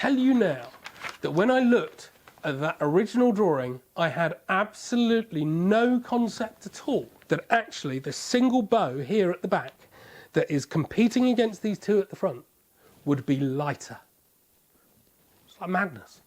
Tell you now that when I looked at that original drawing, I had absolutely no concept at all that actually the single bow here at the back that is competing against these two at the front would be lighter. It's like madness.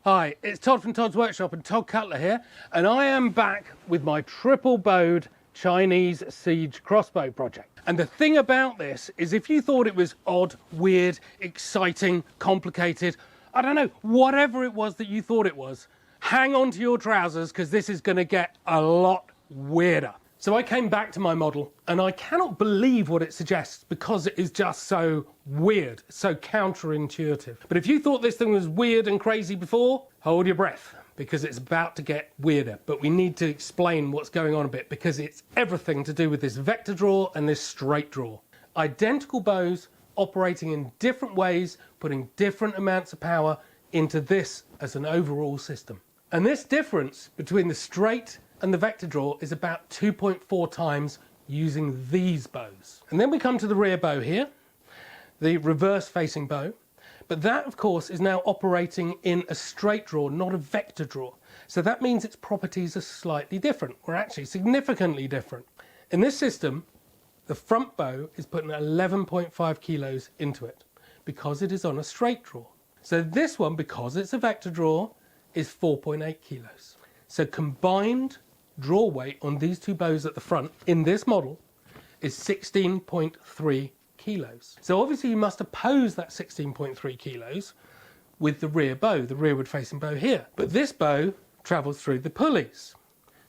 Hi, it's Todd from Todd's Workshop and Todd Cutler here, and I am back with my triple bowed Chinese siege crossbow project. And the thing about this is, if you thought it was odd, weird, exciting, complicated, I don't know, whatever it was that you thought it was, hang on to your trousers because this is going to get a lot weirder. So I came back to my model and I cannot believe what it suggests because it is just so weird, so counterintuitive. But if you thought this thing was weird and crazy before, hold your breath because it's about to get weirder. But we need to explain what's going on a bit because it's everything to do with this vector draw and this straight draw. Identical bows operating in different ways, putting different amounts of power into this as an overall system. And this difference between the straight and the vector draw is about 2.4 times using these bows. And then we come to the rear bow here, the reverse facing bow. But that, of course, is now operating in a straight draw, not a vector draw. So that means its properties are slightly different, or actually significantly different. In this system, the front bow is putting 11.5 kilos into it because it is on a straight draw. So this one, because it's a vector draw, is 4.8 kilos. So combined draw weight on these two bows at the front in this model is 16.3 kilos. So obviously you must oppose that 16.3 kilos with the rear bow, the rearward facing bow here. But this bow travels through the pulleys,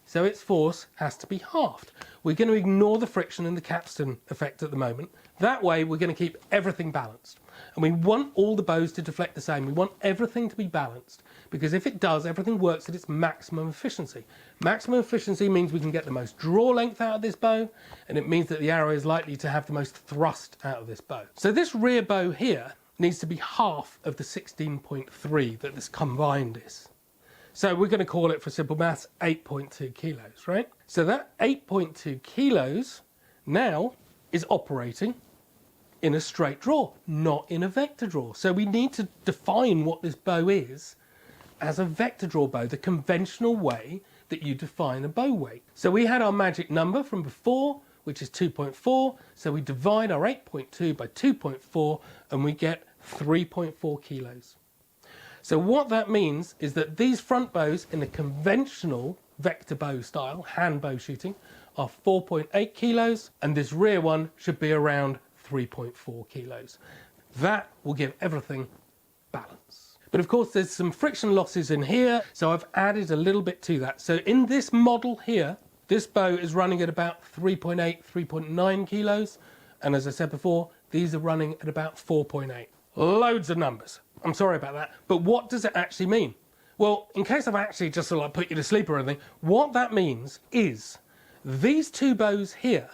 so its force has to be halved. We're going to ignore the friction and the capstan effect at the moment. That way we're going to keep everything balanced. And we want all the bows to deflect the same. We want everything to be balanced because if it does, everything works at its maximum efficiency. Maximum efficiency means we can get the most draw length out of this bow, and it means that the arrow is likely to have the most thrust out of this bow. So this rear bow here needs to be half of the 16.3 that this combined is. So we're going to call it, for simple maths, 8.2 kilos, right? So that 8.2 kilos now is operating in a straight draw, not in a vector draw. So we need to define what this bow is as a vector draw bow, the conventional way that you define a bow weight. So we had our magic number from before, which is 2.4. So we divide our 8.2 by 2.4 and we get 3.4 kilos. So what that means is that these front bows in the conventional vector bow style, hand bow shooting, are 4.8 kilos, and this rear one should be around 3.4 kilos. That will give everything balance. But of course there's some friction losses in here, so I've added a little bit to that. So in this model here, this bow is running at about 3.8, 3.9 kilos, and as I said before, these are running at about 4.8. Loads of numbers. I'm sorry about that, but what does it actually mean? Well, in case I've actually just sort of like put you to sleep or anything, what that means is these two bows here,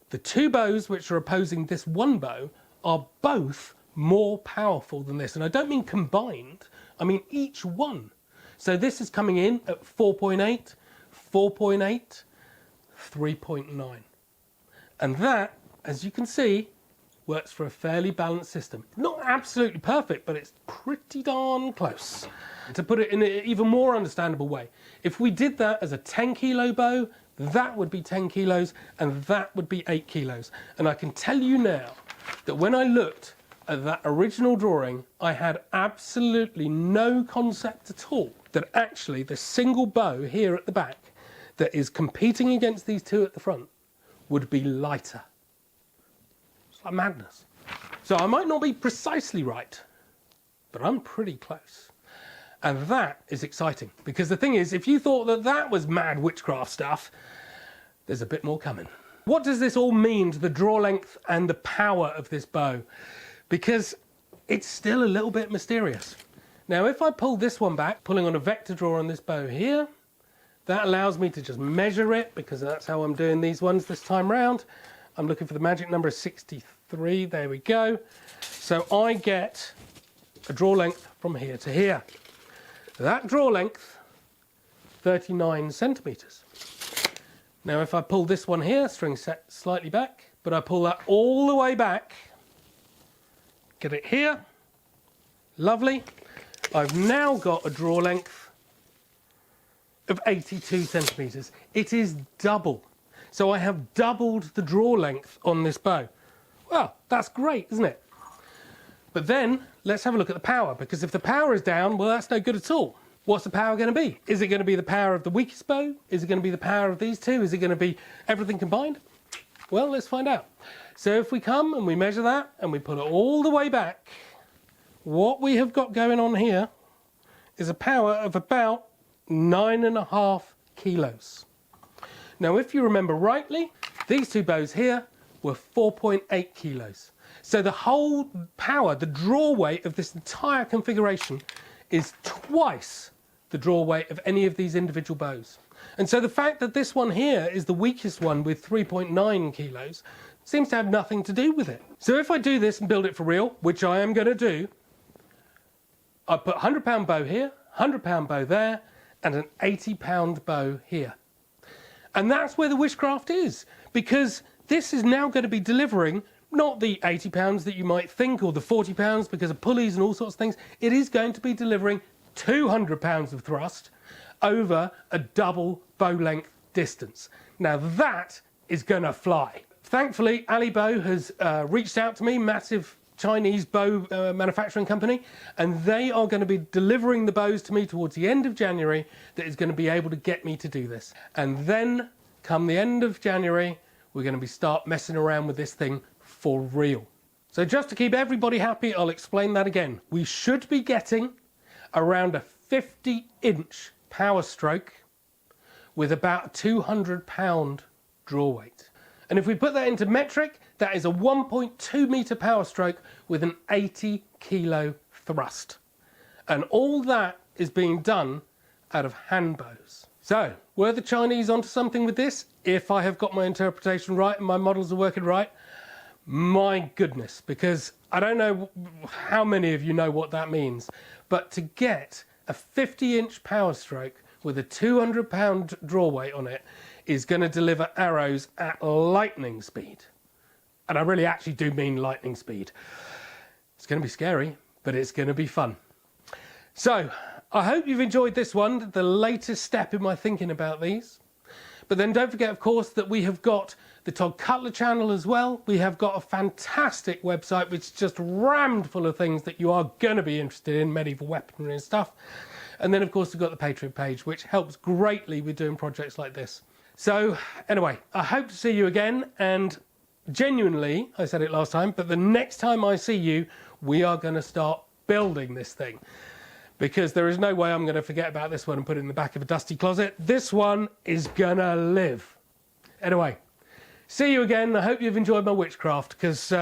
the two bows which are opposing this one bow, are both more powerful than this. And I don't mean combined, I mean each one. So this is coming in at 4.8, 4.8, 3.9. And that, as you can see, works for a fairly balanced system. Not absolutely perfect, but it's pretty darn close. To put it in an even more understandable way, if we did that as a 10 kilo bow, that would be 10 kilos and that would be 8 kilos. And I can tell you now that when I looked at that original drawing, I had absolutely no concept at all that actually the single bow here at the back that is competing against these two at the front would be lighter. It's like madness. So I might not be precisely right, but I'm pretty close. And that is exciting, because the thing is, if you thought that that was mad witchcraft stuff, there's a bit more coming. What does this all mean to the draw length and the power of this bow? Because it's still a little bit mysterious. Now, if I pull this one back, pulling on a vector draw on this bow here, that allows me to just measure it, because that's how I'm doing these ones this time round. I'm looking for the magic number of 63, there we go. So I get a draw length from here to here. That draw length, 39 centimetres. Now if I pull this one here, string set slightly back, but I pull that all the way back, get it here, lovely. I've now got a draw length of 82 centimetres. It is double. So I have doubled the draw length on this bow. Well, that's great, isn't it? But then, let's have a look at the power, because if the power is down, well, that's no good at all. What's the power going to be? Is it going to be the power of the weakest bow? Is it going to be the power of these two? Is it going to be everything combined? Well, let's find out. So if we come and we measure that and we pull it all the way back, what we have got going on here is a power of about 9.5 kilos. Now, if you remember rightly, these two bows here were 4.8 kilos. So the whole power, the draw weight of this entire configuration is twice the draw weight of any of these individual bows. And so the fact that this one here is the weakest one with 3.9 kilos seems to have nothing to do with it. So if I do this and build it for real, which I am going to do, I put a 100-pound bow here, 100-pound bow there, and an 80-pound bow here. And that's where the Wishcraft is, because this is now going to be delivering not the 80 pounds that you might think, or the 40 pounds because of pulleys and all sorts of things. It is going to be delivering 200 pounds of thrust over a double bow length distance. Now that is going to fly. Thankfully, AliBow has reached out to me, massive Chinese bow manufacturing company, and they are going to be delivering the bows to me towards the end of January that is going to be able to get me to do this. And then, come the end of January, we're going to start messing around with this thing for real. So just to keep everybody happy, I'll explain that again. We should be getting around a 50-inch power stroke with about a 200-pound draw weight. And if we put that into metric, that is a 1.2 metre power stroke with an 80-kilo thrust. And all that is being done out of hand bows. So, were the Chinese onto something with this? If I have got my interpretation right and my models are working right, my goodness, because I don't know how many of you know what that means, but to get a 50-inch power stroke with a 200-pound draw weight on it is going to deliver arrows at lightning speed. And I really actually do mean lightning speed. It's going to be scary, but it's going to be fun. So, I hope you've enjoyed this one, the latest step in my thinking about these. But then don't forget, of course, that we have got the Todd Cutler channel as well. We have got a fantastic website which is just rammed full of things that you are going to be interested in, medieval weaponry and stuff. And then, of course, we've got the Patreon page, which helps greatly with doing projects like this. So, anyway, I hope to see you again, and genuinely, I said it last time, but the next time I see you, we are going to start building this thing. Because there is no way I'm going to forget about this one and put it in the back of a dusty closet. This one is gonna live. Anyway, see you again. I hope you've enjoyed my witchcraft, because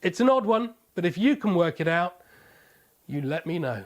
it's an odd one, but if you can work it out, you let me know.